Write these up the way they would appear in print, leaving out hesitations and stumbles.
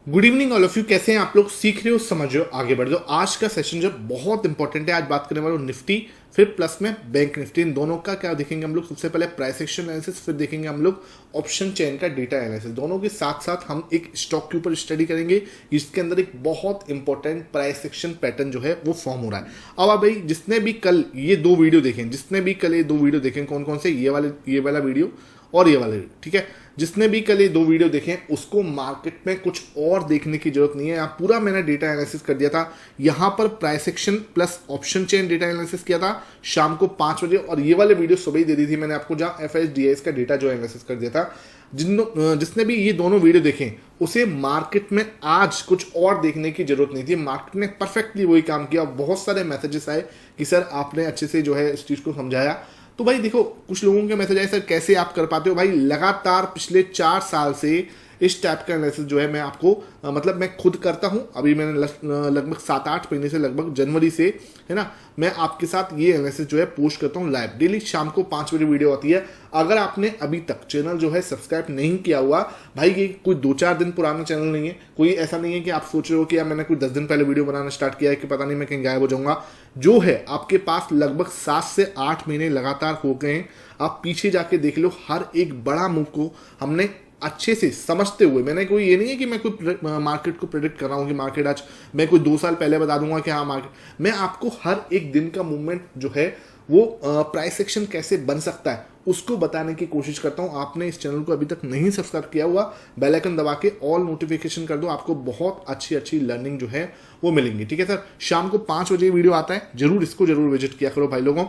Good evening all of you. कैसे हैं आप लोग? सीख रहे हो, समझ रहे हो, आगे बढ़ जाओ। आज का सेशन जो बहुत इंपॉर्टेंट है, आज बात करने वाले हो निफ्टी, फिर प्लस में बैंक निफ्टी। इन दोनों का क्या देखेंगे हम लोग? सबसे पहले प्राइस एक्शन एनालिसिस, फिर देखेंगे हम लोग ऑप्शन चेन का डेटा एनालिसिस। दोनों के साथ साथ हम एक स्टॉक के ऊपर स्टडी करेंगे, इसके अंदर एक बहुत इंपॉर्टेंट प्राइस एक्शन पैटर्न जो है वो फॉर्म हो रहा है। अब आप भाई जिसने भी कल ये दो वीडियो देखें, कौन कौन से, ये वाला वीडियो और ये वाला वीडियो, ठीक है। जिसने भी कल ये दो वीडियो देखे उसको मार्केट में कुछ और देखने की जरूरत नहीं है। यहाँ पूरा मैंने डेटा एनालिसिस कर दिया था। यहाँ पर price action plus option chain data analysis किया था शाम को 5 बजे, और ये वाले वीडियो सुबह ही दे दी थी मैंने आपको, जहाँ FSDIS का डेटा जो एनालिसिस कर दिया था। जिसने भी ये दोनों वीडियो देखे उसे मार्केट में आज कुछ और देखने की जरूरत नहीं थी। मार्केट ने परफेक्टली वही काम किया। बहुत सारे मैसेजेस आए कि सर आपने अच्छे से जो है इस चीज को समझाया। तो भाई देखो, कुछ लोगों के मैसेज आए, सर कैसे आप कर पाते हो? भाई लगातार पिछले 4 साल से इस टाइप का एनालिसिस जो है मैं आपको मतलब मैं खुद करता हूं। अभी मैंने लगभग 7-8 महीने से, लगभग जनवरी से, है ना, मैं आपके साथ ये एनालिसिस जो है पोस्ट करता हूं लाइव। डेली शाम को 5 बजे वीडियो आती है। अगर आपने अभी तक चैनल जो है सब्सक्राइब नहीं किया हुआ, भाई ये कोई 2-4 दिन पुराना चैनल नहीं है। कोई ऐसा नहीं है कि आप सोच रहे हो कि यार मैंने कोई 10 दिन पहले वीडियो बनाना स्टार्ट किया है कि पता नहीं मैं कहीं गायब हो जाऊंगा। जो है आपके पास लगभग 7 से 8 महीने लगातार हो गए हैं। आप पीछे जाके देख लो, हर एक बड़ा मूव को हमने अच्छे से समझते हुए, मैंने कोई ये नहीं है कि मैं कोई मार्केट को प्रेडिक्ट कर रहा हूँ कि मार्केट आज, मैं कोई 2 साल पहले बता दूंगा कि हाँ मार्केट, मैं आपको हर एक दिन का मूवमेंट जो है वो प्राइस एक्शन कैसे बन सकता है उसको बताने की कोशिश करता हूं। आपने इस चैनल को अभी तक नहीं सब्सक्राइब किया हुआ, बेल आइकन दबा के ऑल नोटिफिकेशन कर दो। आपको बहुत अच्छी अच्छी लर्निंग जो है वो मिलेंगी, ठीक है सर। शाम को 5 बजे वीडियो आता है, इसको जरूर विजिट किया करो भाई लोगों।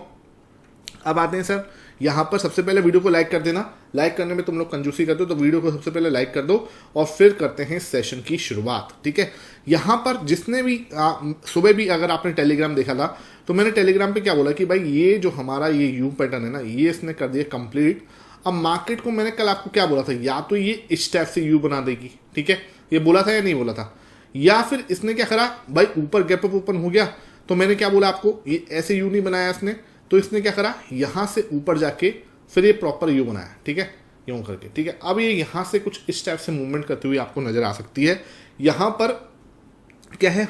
अब आते हैं सर, यहाँ पर सबसे पहले वीडियो को लाइक कर देना। लाइक करने में तुम लोग कंजूसी करते हो, तो वीडियो को सबसे पहले लाइक कर दो और फिर करते हैं सेशन की शुरुआत, ठीक है। यहाँ पर जिसने भी सुबह भी अगर आपने टेलीग्राम देखा था तो मैंने टेलीग्राम पे क्या बोला कि भाई ये जो हमारा ये यू पैटर्न है ना, ये इसने कर दिया कंप्लीट। अब मार्केट को मैंने कल आपको क्या बोला था, या तो ये इस टाइप से यू बना देगी, ठीक है, ये बोला था या नहीं बोला था, या फिर इसने क्या करा भाई, ऊपर गैप अप ओपन हो गया तो मैंने क्या बोला आपको, ये ऐसे यू नहीं बनाया इसने, तो इसने क्या करा, यहां से ऊपर जाके फिर ये प्रॉपर यू बनाया, ठीक है, यूं करके, ठीक है। अब ये यहां से कुछ इस टाइप से मूवमेंट करती हुई आपको नजर आ सकती है। यहां पर क्या है,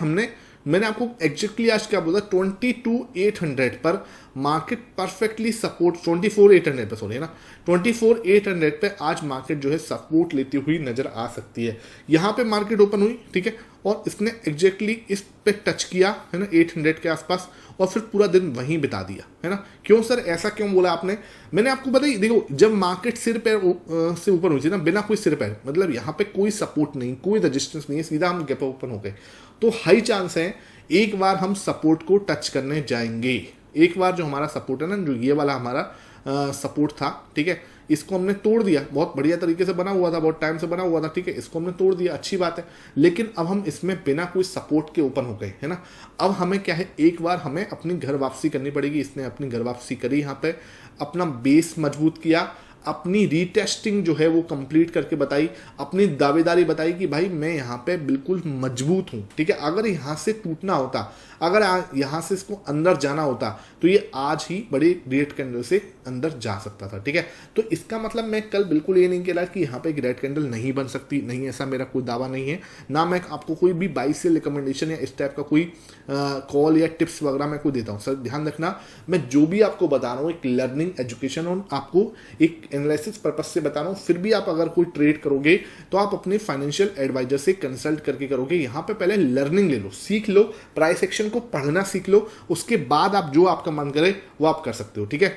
मैंने आपको एग्जैक्टली आज क्या बोला, 22,800 पर मार्केट परफेक्टली सपोर्ट, 24,800 पे, सॉरी, है ना, 24,800 पे आज मार्केट जो है सपोर्ट लेती हुई नजर आ सकती है। यहां पे मार्केट ओपन हुई, ठीक है, और इसने एग्जैक्टली इस पे टच किया, है ना, 800 के आसपास, और फिर पूरा दिन वहीं बिता दिया, है ना। क्यों सर, ऐसा क्यों बोला आपने? मैंने आपको बताई, देखो जब मार्केट सिर पैर से ऊपर हुई थी ना, बिना कोई सिर पैर, मतलब यहाँ पे कोई सपोर्ट नहीं, कोई रेजिस्टेंस नहीं है, सीधा हम गैप ओपन हो गए, तो हाई चांस है एक बार हम सपोर्ट को टच करने जाएंगे। एक बार जो हमारा सपोर्ट है ना, जो ये वाला हमारा सपोर्ट था, ठीक है, इसको हमने तोड़ दिया। बहुत बढ़िया तरीके से बना हुआ था, बहुत टाइम से बना हुआ था, ठीक है, इसको हमने तोड़ दिया, अच्छी बात है। लेकिन अब हम इसमें बिना कोई सपोर्ट के ओपन हो गए, है ना। अब हमें क्या है, एक बार हमें अपनी घर वापसी करनी पड़ेगी। इसने अपनी घर वापसी करी, यहाँ पे अपना बेस मजबूत किया, अपनी रीटेस्टिंग जो है वो कंप्लीट करके बताई, अपनी दावेदारी बताई कि भाई मैं यहाँ पे बिल्कुल मजबूत हूँ, ठीक है। अगर यहाँ से टूटना होता, अगर यहाँ से इसको अंदर जाना होता, तो ये आज ही बड़े रेड कैंडल से अंदर जा सकता था, ठीक है। तो इसका मतलब मैं कल बिल्कुल ये नहीं कह रहा कि यहाँ पे एक रेड कैंडल नहीं बन सकती, नहीं, ऐसा मेरा कोई दावा नहीं है। ना मैं आपको कोई भी बाई से रिकमेंडेशन या इस टाइप का कोई कॉल या टिप्स वगैरह मैं कोई देता हूँ। सर ध्यान रखना, मैं जो भी आपको बता रहा हूँ एक लर्निंग एजुकेशन और आपको एक एनालिसिस पर्पस से बता रहा हूँ। फिर भी आप अगर कोई ट्रेड करोगे तो आप अपने फाइनेंशियल एडवाइजर से कंसल्ट करके करोगे। यहाँ पे पहले लर्निंग ले लो, सीख लो, प्राइस एक्शन को पढ़ना सीख लो, उसके बाद आप जो आपका मन करे वो आप कर सकते हो, ठीक है।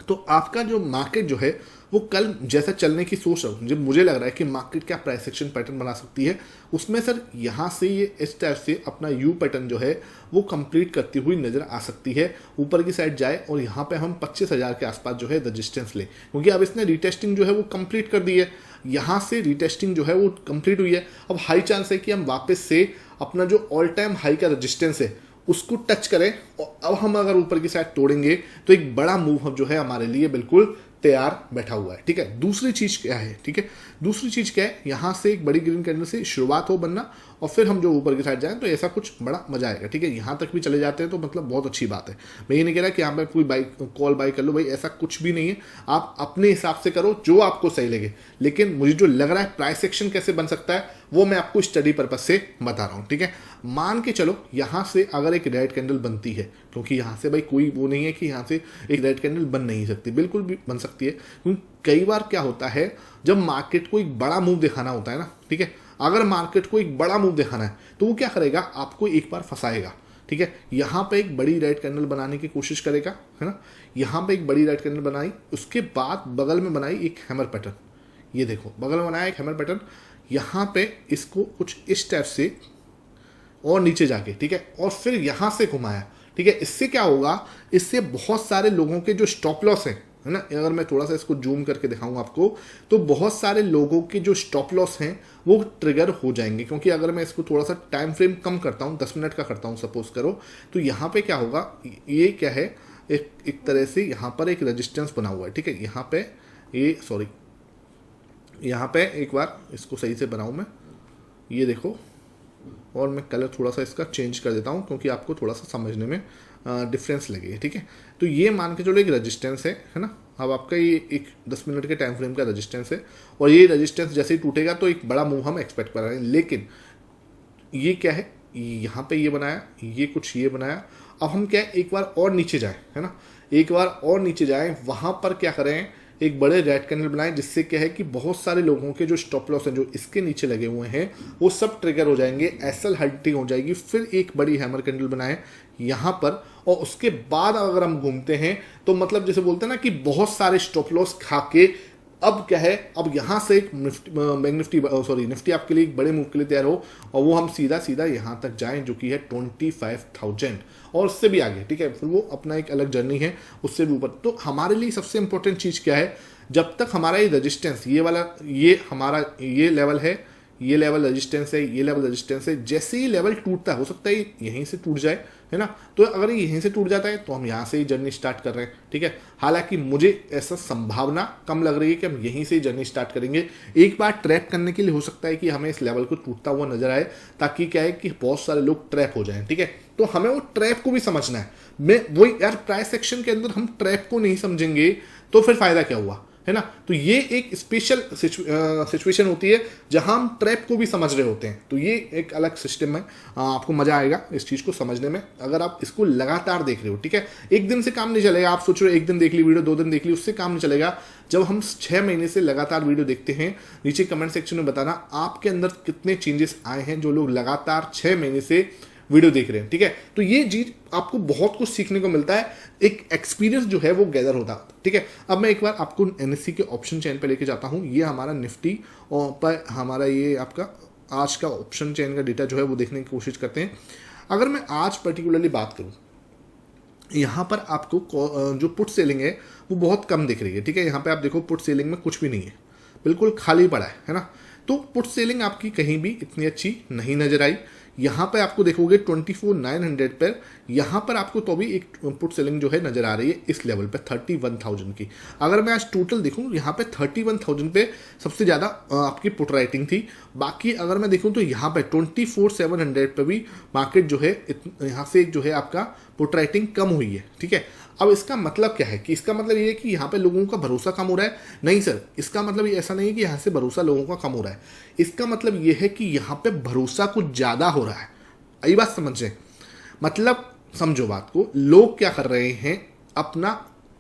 तो आपका जो मार्केट जो है वो कल जैसा चलने की सोच रहा हूँ, जब मुझे लग रहा है कि मार्केट क्या प्राइस एक्शन पैटर्न बना सकती है, उसमें सर यहाँ से ये इस टाइप से अपना यू पैटर्न जो है वो कंप्लीट करती हुई नजर आ सकती है। ऊपर की साइड जाए और यहाँ पे हम 25,000 के आसपास जो है रजिस्टेंस ले, क्योंकि अब इसने रिटेस्टिंग जो है वो कंप्लीट कर दी है। यहाँ से रिटेस्टिंग जो है वो कंप्लीट हुई है। अब हाई चांस है कि हम वापस से अपना जो ऑल टाइम हाई का रजिस्टेंस है उसको टच करें, और अब हम अगर ऊपर की साइड तोड़ेंगे तो एक बड़ा मूव जो है हमारे लिए बिल्कुल तैयार बैठा हुआ है, ठीक है। दूसरी चीज क्या है, ठीक है, दूसरी चीज क्या है, यहां से एक बड़ी ग्रीन कैंडल से शुरुआत हो बनना, और फिर हम जो ऊपर की साइड जाएं तो ऐसा कुछ बड़ा मजा आएगा, ठीक है। यहां तक भी चले जाते हैं तो मतलब बहुत अच्छी बात है। मैं ये नहीं कह रहा कि यहाँ पे कोई बाई कॉल बाई कर लो, भाई ऐसा कुछ भी नहीं है। आप अपने हिसाब से करो जो आपको सही लगे, लेकिन मुझे जो लग रहा है प्राइस एक्शन कैसे बन सकता है वो मैं आपको स्टडी पर्पज से बता रहा हूँ, ठीक है। मान के चलो यहाँ से अगर एक रेड कैंडल बनती है, क्योंकि यहाँ से भाई कोई वो नहीं है कि यहाँ से एक रेड कैंडल बन नहीं सकती, बिल्कुल भी बन सकती है। क्योंकि कई बार क्या होता है, जब मार्केट को एक बड़ा मूव दिखाना होता है ना, ठीक है, अगर मार्केट को एक बड़ा मूव दिखाना है तो वो क्या करेगा, आपको एक बार फंसाएगा, ठीक है। यहाँ पे एक बड़ी रेड कैंडल बनाने की कोशिश करेगा, है ना, यहाँ पे एक बड़ी रेड कैंडल बनाई, उसके बाद बगल में बनाई एक हैमर पैटर्न, ये देखो बगल में बनाया एक हैमर पैटर्न, यहाँ पे इसको कुछ इस टाइप से और नीचे जाके, ठीक है, और फिर यहाँ से घुमाया, ठीक है। इससे क्या होगा, इससे बहुत सारे लोगों के जो स्टॉप लॉस है ना, अगर मैं थोड़ा सा इसको जूम करके दिखाऊं आपको, तो बहुत सारे लोगों के जो स्टॉप लॉस हैं वो ट्रिगर हो जाएंगे। क्योंकि अगर मैं इसको थोड़ा सा टाइम फ्रेम कम करता हूं, 10 मिनट का करता हूं सपोज करो, तो यहाँ पे क्या होगा, ये क्या है, एक तरह से यहाँ पर एक रेजिस्टेंस बना हुआ है, ठीक है। यहाँ पे ये सॉरी, यहाँ पे एक बार इसको सही से बनाऊं मैं, ये देखो, और मैं कलर थोड़ा सा इसका चेंज कर देता हूँ क्योंकि आपको थोड़ा सा समझने में डिफरेंस लगे, ठीक है। तो ये मान के चलो एक रेजिस्टेंस है ना। अब आपका ये एक 10 मिनट के टाइम फ्रेम का रेजिस्टेंस है, और ये रेजिस्टेंस जैसे ही टूटेगा तो एक बड़ा मूव हम एक्सपेक्ट कर रहे हैं। लेकिन ये क्या है, यहाँ पे ये बनाया, ये कुछ ये बनाया, अब हम क्या है, एक बार और नीचे जाए, है ना, एक बार और नीचे जाए, वहाँ पर क्या करें, एक बड़े रेड कैंडल बनाएं, जिससे क्या है कि बहुत सारे लोगों के जो स्टॉप लॉस हैं जो इसके नीचे लगे हुए हैं वो सब ट्रिगर हो जाएंगे, एसएल हंटिंग हो जाएगी। फिर एक बड़ी हैमर कैंडल बनाएं यहाँ पर, और उसके बाद अगर हम घूमते हैं तो मतलब जैसे बोलते हैं ना कि बहुत सारे स्टॉप लॉस खा के अब क्या है, अब यहाँ से एक बैंक निफ्टी सॉरी निफ्टी आपके लिए एक बड़े मूव के लिए तैयार हो, और वो हम सीधा सीधा यहाँ तक जाएं जो कि है 25,000 और उससे भी आगे, ठीक है। फिर वो अपना एक अलग जर्नी है, उससे भी ऊपर। तो हमारे लिए सबसे इंपॉर्टेंट चीज़ क्या है, जब तक हमारा ये रजिस्टेंस, ये वाला, ये हमारा ये लेवल है, ये लेवल रेजिस्टेंस है, ये लेवल रेजिस्टेंस है, जैसे ही लेवल टूटता है, हो सकता है यहीं से टूट जाए, है ना। तो अगर ये यहीं से टूट जाता है तो हम यहाँ से ही जर्नी स्टार्ट कर रहे हैं, ठीक है। हालांकि मुझे ऐसा संभावना कम लग रही है कि हम यहीं से ही जर्नी स्टार्ट करेंगे। एक बार ट्रैप करने के लिए हो सकता है कि हमें इस लेवल को टूटता हुआ नजर आए, ताकि क्या है कि बहुत सारे लोग ट्रैप हो जाएं, ठीक है। तो हमें वो ट्रैप को भी समझना है। मैं वही यार, प्राइस एक्शन के अंदर हम ट्रैप को नहीं समझेंगे तो फिर फायदा क्या हुआ, है ना। तो ये एक स्पेशल सिचुएशन होती है जहां हम ट्रैप को भी समझ रहे होते हैं। तो ये एक अलग सिस्टम है, आपको मजा आएगा इस चीज को समझने में, अगर आप इसको लगातार देख रहे हो, ठीक है। एक दिन से काम नहीं चलेगा, आप सोच रहे हो एक दिन देख ली वीडियो, 2 दिन देख ली, उससे काम नहीं चलेगा। जब हम 6 महीने से लगातार वीडियो देखते हैं, नीचे कमेंट सेक्शन में बताना आपके अंदर कितने चेंजेस आए हैं जो लोग लगातार 6 महीने से वीडियो देख रहे हैं, ठीक है। तो ये चीज आपको बहुत कुछ सीखने को मिलता है, एक एक्सपीरियंस जो है वो गैदर होता है, ठीक है। अब मैं एक बार आपको एनएससी के ऑप्शन चेन पे लेके जाता हूँ। ये हमारा निफ्टी और पर हमारा ये आपका आज का ऑप्शन चेन का डेटा जो है वो देखने की कोशिश करते हैं। अगर मैं आज पर्टिकुलरली बात करूँ, यहाँ पर आपको जो पुट सेलिंग है वो बहुत कम दिख रही है, ठीक है। यहाँ पे आप देखो पुट सेलिंग में कुछ भी नहीं है, बिल्कुल खाली पड़ा है ना। तो पुट सेलिंग आपकी कहीं भी इतनी अच्छी नहीं नजर आई। यहाँ पे आपको देखोगे 24,900 पर, यहाँ पर आपको तो भी एक पुट सेलिंग जो है नजर आ रही है इस लेवल पे 31,000 की। अगर मैं आज टोटल देखूँ, यहाँ पे 31,000 पे सबसे ज़्यादा आपकी पुट राइटिंग थी। बाकी अगर मैं देखूँ तो यहाँ पे 24,700 पे भी मार्केट जो है यहाँ से जो है आपका पुट राइटिंग कम हुई है, ठीक है। अब इसका मतलब क्या है, कि इसका मतलब ये है कि यहाँ पे लोगों का भरोसा कम हो रहा है? नहीं सर, इसका मतलब ये ऐसा नहीं है कि यहाँ से भरोसा लोगों का कम हो रहा है। इसका मतलब ये है कि यहाँ पे भरोसा कुछ ज़्यादा हो रहा है। यही बात समझे, मतलब समझो बात को, लोग क्या कर रहे हैं, अपना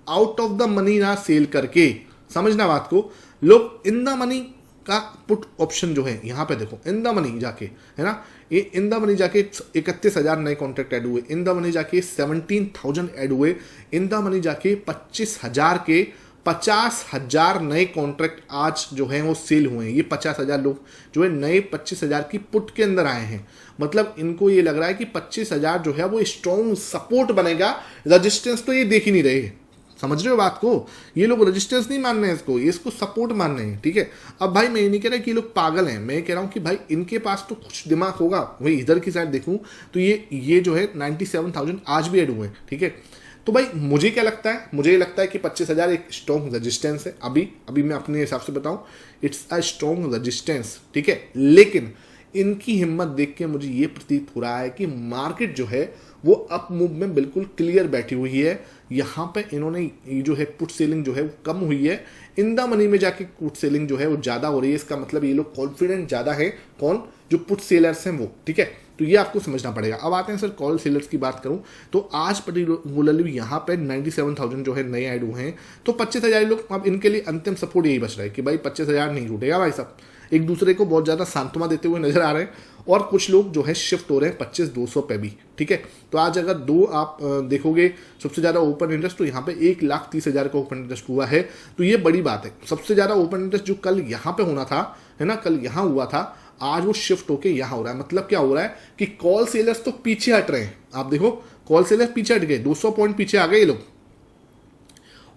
आउट ऑफ द मनी ना सेल करके, समझना बात को, लोग इन द मनी का पुट ऑप्शन जो है यहाँ पे देखो, इन द मनी जाके, है ना, ये इन द मनी जाके 31,000 नए कॉन्ट्रैक्ट ऐड हुए, इन द मनी जाके 17,000 ऐड हुए, इन द मनी जाके 25,000 के 50,000 नए कॉन्ट्रैक्ट आज जो है वो सेल हुए हैं। ये 50,000 लोग जो है नए 25,000 की पुट के अंदर आए हैं। मतलब इनको ये लग रहा है कि 25,000 जो है वो स्ट्रॉन्ग सपोर्ट बनेगा, रजिस्टेंस तो ये देख ही नहीं रहे। समझ रहे हो बात को, ये लोग रेजिस्टेंस नहीं मान रहे हैं इसको, ये इसको सपोर्ट मान रहे हैं, ठीक है। अब भाई मैं ये नहीं कह रहा कि ये लोग पागल हैं, मैं कह रहा हूँ कि भाई इनके पास तो कुछ दिमाग होगा। वही इधर की साइड देखूँ तो ये जो है 97,000 आज भी ऐड हुए हैं, ठीक है। तो भाई मुझे क्या लगता है, मुझे लगता है कि 25,000 एक स्ट्रॉन्ग रेजिस्टेंस है। अभी मैं अपने हिसाब से बताऊँ, इट्स अ स्ट्रॉन्ग रेजिस्टेंस, ठीक है। लेकिन इनकी हिम्मत देख के मुझे ये प्रतीत हो रहा है कि मार्केट जो है वो अप मूव में बिल्कुल क्लियर बैठी हुई है। यहाँ पे इन्होंने ये जो है पुट सेलिंग जो है वो कम हुई है, इन द मनी में जाके पुट सेलिंग जो है वो ज्यादा हो रही है। इसका मतलब ये लोग कॉन्फिडेंट ज्यादा है, कौन, जो पुट सेलर्स हैं वो, ठीक है। तो ये आपको समझना पड़ेगा। अब आते हैं सर कॉल सेलर्स की बात करूं तो आज पर्टिकुलरली यहाँ पे 97,000 जो है नए ऐड हुए हैं। तो 25,000 लोग, अब इनके लिए अंतिम सपोर्ट यही बच रहा है कि भाई 25,000 नहीं टूटेगा भाई साहब। एक दूसरे को बहुत ज्यादा सांत्वना देते हुए नजर आ रहे हैं और कुछ लोग जो है शिफ्ट हो रहे हैं 25,200 पे भी, ठीक है। तो आज अगर दो आप देखोगे सबसे ज्यादा ओपन इंटरेस्ट तो यहाँ पे 1,30,000 का ओपन इंटरेस्ट हुआ है। तो ये बड़ी बात है। सबसे ज्यादा ओपन इंटरेस्ट जो कल यहाँ पे होना था, है ना, कल यहाँ हुआ था, आज वो शिफ्ट होके यहाँ हो रहा है। मतलब क्या हो रहा है कि कॉल सेलर्स तो पीछे हट रहे हैं। आप देखो कॉल सेलर्स पीछे हट गए, 200 पॉइंट पीछे आ गए ये लोग,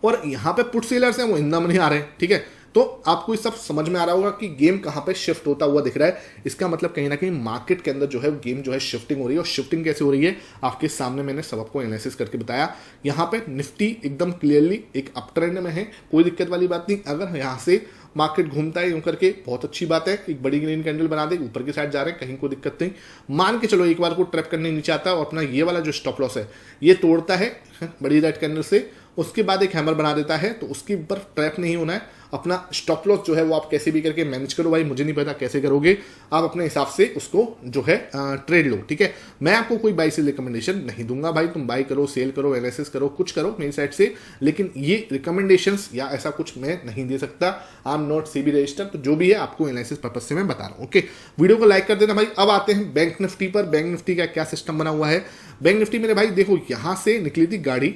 और यहाँ पे पुट सेलर्स हैं वो इंदा नहीं आ रहे हैं, ठीक है। तो आपको इस सब समझ में आ रहा होगा कि गेम कहाँ पे शिफ्ट होता हुआ दिख रहा है। इसका मतलब कहीं ना कहीं मार्केट के अंदर जो है गेम जो है शिफ्टिंग हो रही है। और शिफ्टिंग कैसे हो रही है आपके सामने मैंने सब आपको एनालिसिस करके बताया। यहाँ पे निफ्टी एकदम क्लियरली एक अप ट्रेंड में है, कोई दिक्कत वाली बात नहीं। अगर यहाँ से मार्केट घूमता है यूं करके बहुत अच्छी बात है, एक बड़ी ग्रीन कैंडल बना दे, ऊपर की साइड जा रहे हैं, कहीं कोई दिक्कत नहीं। मान के चलो एक बार को ट्रैप करने नीचे आता है और अपना ये वाला जो स्टॉप लॉस है ये तोड़ता है बड़ी रेड कैंडल से, उसके बाद एक हैमर बना देता है, तो उसके ऊपर ट्रैप नहीं होना है। अपना स्टॉप लॉस जो है वो आप कैसे भी करके मैनेज करो भाई, मुझे नहीं पता कैसे करोगे, आप अपने हिसाब से उसको जो है ट्रेड लो, ठीक है। मैं आपको कोई बाई से रिकमेंडेशन नहीं दूंगा भाई, तुम बाई करो, सेल करो, एनालिसिस करो, कुछ करो मेरी साइड से, लेकिन ये रिकमेंडेशंस या ऐसा कुछ मैं नहीं दे सकता। I am not SEBI registered. तो जो भी है आपको एनालिसिस पर्पज से मैं बता रहा हूँ, ओके। वीडियो को लाइक कर देना भाई। अब आते हैं बैंक निफ्टी पर। बैंक निफ्टी का क्या सिस्टम बना हुआ है। बैंक निफ्टी मेरे भाई देखो यहां से निकली थी गाड़ी,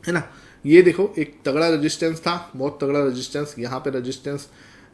है ना, ये देखो एक तगड़ा रेजिस्टेंस था, बहुत तगड़ा रेजिस्टेंस, यहाँ पे रेजिस्टेंस,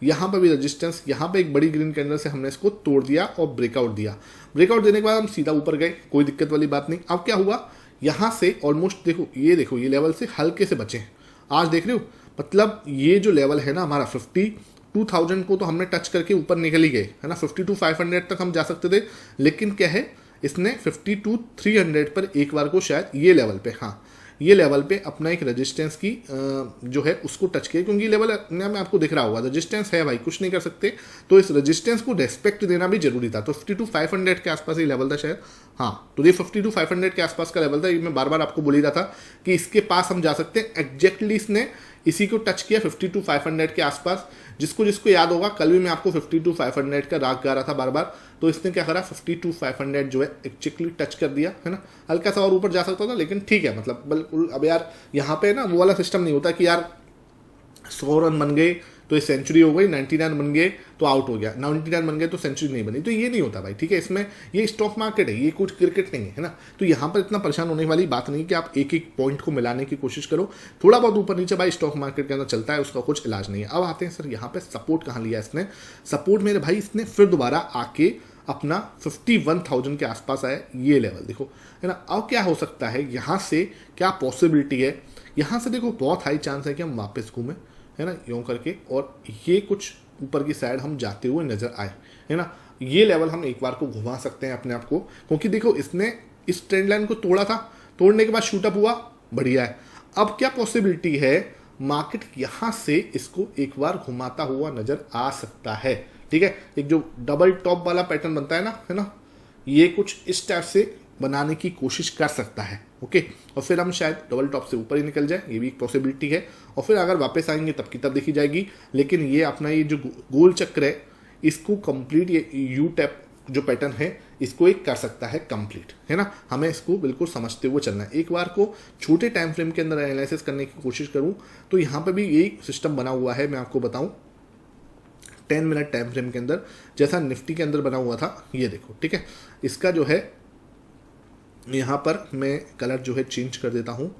यहाँ पे भी रेजिस्टेंस, यहाँ पे एक बड़ी ग्रीन कैंडल से हमने इसको तोड़ दिया और ब्रेकआउट दिया। ब्रेकआउट देने के बाद हम सीधा ऊपर गए, कोई दिक्कत वाली बात नहीं। अब क्या हुआ, यहाँ से ऑलमोस्ट देखो ये लेवल से हल्के से बचे हैं। आज देख रहे हो, मतलब ये जो लेवल है ना हमारा 52,000 को तो हमने टच करके ऊपर निकल ही गए, है ना। 52,500 तक हम जा सकते थे, लेकिन क्या है इसने 52,300 पर एक बार को शायद ये लेवल पे, हाँ ये लेवल पे अपना एक रेजिस्टेंस की जो है उसको टच किया, क्योंकि लेवल में आपको दिख रहा होगा रेजिस्टेंस है भाई, कुछ नहीं कर सकते। तो इस रेजिस्टेंस को रेस्पेक्ट देना भी जरूरी था। तो 52,500 के आसपास ये लेवल था शायद, हाँ। तो ये 52,500 के आसपास का लेवल था। ये मैं बार बार आपको बोल ही रहा था कि इसके पास हम जा सकते हैं। एग्जैक्टली इसने इसी को टच किया 52,500 के आसपास। जिसको जिसको याद होगा, कल भी मैं आपको 52,500 का राग गा रहा था बार बार। तो इसने क्या करा, 52,500 जो है एक्चुअली टच कर दिया, है ना। हल्का सा और ऊपर जा सकता था, लेकिन ठीक है, मतलब बिल्कुल। अब यार यहाँ पे ना वो वाला सिस्टम नहीं होता कि यार 100 रन बन गए तो ये सेंचुरी हो गई, 99 बन गए तो आउट हो गया, 99 बन गए तो सेंचुरी नहीं बनी। तो ये नहीं होता भाई, ठीक है। इसमें ये स्टॉक मार्केट है, ये कुछ क्रिकेट नहीं है ना। तो यहाँ पर इतना परेशान होने वाली बात नहीं कि आप एक एक पॉइंट को मिलाने की कोशिश करो। थोड़ा बहुत ऊपर नीचे भाई स्टॉक मार्केट के अंदर चलता है, उसका कुछ इलाज नहीं है। अब आते हैं सर यहाँ पे सपोर्ट कहाँ लिया इसने। सपोर्ट मेरे भाई इसने फिर दोबारा आके अपना 51,000 के आसपास आया, ये लेवल देखो, है ना। अब क्या हो सकता है यहाँ से, क्या पॉसिबिलिटी है यहाँ से, देखो बहुत हाई चांस है कि हम वापस घूमें, है ना, यूं करके, और ये कुछ ऊपर की साइड हम जाते हुए नजर आए, है ना। ये लेवल हम एक बार को घुमा सकते हैं अपने आप को, क्योंकि देखो इसने इस ट्रेंड लाइन को तोड़ा था, तोड़ने के बाद शूटअप हुआ, बढ़िया है। अब क्या पॉसिबिलिटी है, मार्केट यहां से इसको एक बार घुमाता हुआ नजर आ सकता है, ठीक है। एक जो डबल टॉप वाला पैटर्न बनता है ना, है ना, ये कुछ इस टाइप से बनाने की कोशिश कर सकता है, ओके। और फिर हम शायद डबल टॉप से ऊपर ही निकल जाए, ये भी एक पॉसिबिलिटी है। और फिर अगर वापस आएंगे तब की तब देखी जाएगी। लेकिन ये अपना ये जो गोल चक्र है, इसको कंप्लीट, ये यू टैप जो पैटर्न है इसको एक कर सकता है कंप्लीट, है ना। हमें इसको बिल्कुल समझते हुए चलना है। एक बार को छोटे टाइम फ्रेम के अंदर एनालिसिस करने की कोशिश करूं तो यहाँ पे भी यही सिस्टम बना हुआ है। मैं आपको बताऊं 10 मिनट टाइम फ्रेम के अंदर जैसा निफ्टी के अंदर बना हुआ था, ये देखो, ठीक है। इसका जो है यहाँ पर मैं कलर जो है चेंज कर देता हूँ।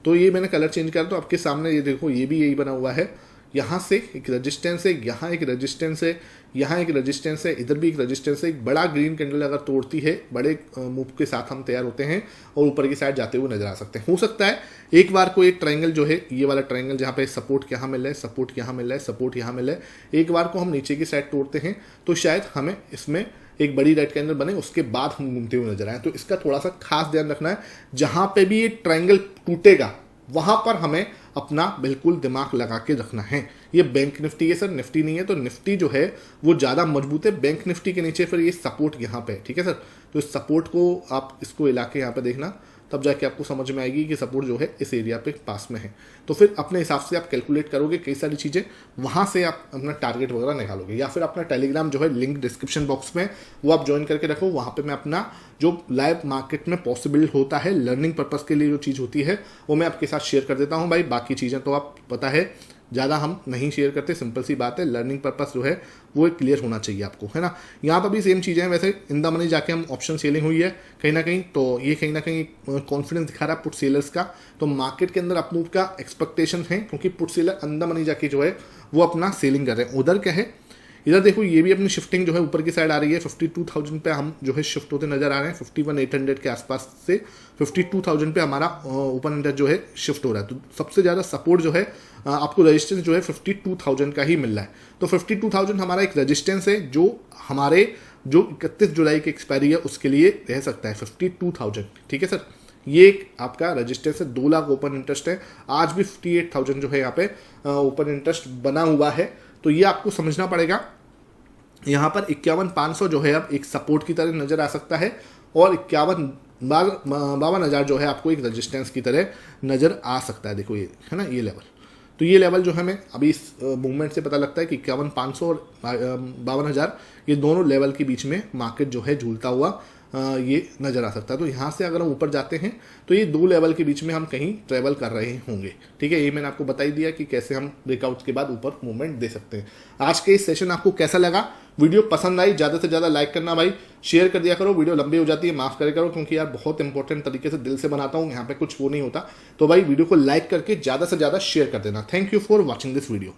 तो ये मैंने कलर चेंज कर, तो आपके सामने ये देखो, ये भी यही बना हुआ है। यहाँ से एक रेजिस्टेंस है, यहाँ एक रेजिस्टेंस है, यहाँ एक रेजिस्टेंस है, इधर भी एक रेजिस्टेंस है। एक बड़ा ग्रीन कैंडल अगर तोड़ती है, बड़े मूव के साथ हम तैयार होते हैं और ऊपर की साइड जाते हुए नजर आ सकते हैं। हो सकता है एक बार को एक ट्रायंगल जो है, ये वाला ट्रायंगल जहाँ पे सपोर्ट यहाँ मिल रहा है, सपोर्ट यहाँ मिल रहा है, सपोर्ट यहाँ मिल रहा है, एक बार को हम नीचे की साइड तोड़ते हैं तो शायद हमें इसमें एक बड़ी रेड कैंडल बने, उसके बाद हम घूमते हुए नजर आए। तो इसका थोड़ा सा खास ध्यान रखना है, जहां पे भी ये ट्रायंगल टूटेगा वहां पर हमें अपना बिल्कुल दिमाग लगा के रखना है। ये बैंक निफ्टी है सर, निफ्टी नहीं है। तो निफ्टी जो है वो ज़्यादा मजबूत है बैंक निफ्टी के नीचे, फिर ये सपोर्ट यहाँ पे है, ठीक है सर। तो इस सपोर्ट को आप इसको हिला के यहाँ पे देखना, तब जाके आपको समझ में आएगी कि सपोर्ट जो है इस एरिया पे पास में है। तो फिर अपने हिसाब से आप कैलकुलेट करोगे कई सारी चीज़ें, वहाँ से आप अपना टारगेट वगैरह निकालोगे। या फिर अपना टेलीग्राम जो है लिंक डिस्क्रिप्शन बॉक्स में, वो आप ज्वाइन करके रखो। वहाँ पे मैं अपना जो लाइव मार्केट में पॉसिबल होता है लर्निंग पर्पज़ के लिए जो चीज़ होती है वो मैं आपके साथ शेयर कर देता हूँ भाई। बाकी चीज़ें तो आप पता है ज़्यादा हम नहीं शेयर करते, सिंपल सी बात है। लर्निंग पर्पस जो है वो क्लियर होना चाहिए आपको, है ना। यहाँ पर भी सेम चीज़ें हैं। वैसे इन द मनी जाके हम ऑप्शन सेलिंग हुई है कहीं ना कहीं, तो ये कहीं ना कहीं कॉन्फिडेंस दिखा रहा है पुट सेलर्स का। तो मार्केट के अंदर अपमूव का एक्सपेक्टेशन है, क्योंकि put seller in the money जाके जो है वो अपना सेलिंग कर रहे हैं। उधर क्या है, इधर देखो ये भी अपनी शिफ्टिंग जो है ऊपर की साइड आ रही है। 52,000 पे हम जो है शिफ्ट होते नजर आ रहे हैं। 51,800 के आसपास से 52,000 पे हमारा ओपन इंटरेस्ट जो है शिफ्ट हो रहा है। तो सबसे ज़्यादा सपोर्ट जो है आपको रेजिस्टेंस जो है 52,000 का ही मिल रहा है। तो 52,000 हमारा एक रेजिस्टेंस है जो हमारे जो 31 जुलाई की एक्सपायरी है उसके लिए रह सकता है 52,000, ठीक है सर। ये एक आपका रजिस्टेंस है। 2 लाख ओपन इंटरेस्ट है, आज भी 58,000 जो है यहाँ पे ओपन इंटरेस्ट बना हुआ है। तो ये आपको समझना पड़ेगा। यहाँ पर 51,500 जो है अब एक सपोर्ट की तरह नजर आ सकता है, और 52,000 जो है आपको एक रेजिस्टेंस की तरह नजर आ सकता है। देखो ये है ना, ये लेवल। तो ये लेवल जो हमें अभी इस मूवमेंट से पता लगता है कि 51,500 और 52,000 ये दोनों लेवल के बीच में मार्केट जो है झूलता हुआ ये नज़र आ सकता है। तो यहाँ से अगर हम ऊपर जाते हैं तो ये 2 लेवल के बीच में हम कहीं ट्रेवल कर रहे होंगे, ठीक है। ये मैंने आपको बता ही दिया कि कैसे हम ब्रेकआउट के बाद ऊपर मूवमेंट दे सकते हैं। आज के इस सेशन आपको कैसा लगा? वीडियो पसंद आई, ज़्यादा से ज़्यादा लाइक करना भाई, शेयर कर दिया करो। वीडियो लंबी हो जाती है, माफ़ करे करो, क्योंकि यार बहुत इंपॉर्टेंट तरीके से दिल से बनाता हूँ, यहाँ पे कुछ वो नहीं होता। तो भाई वीडियो को लाइक करके ज़्यादा से ज़्यादा शेयर कर देना। Thank you for watching this video.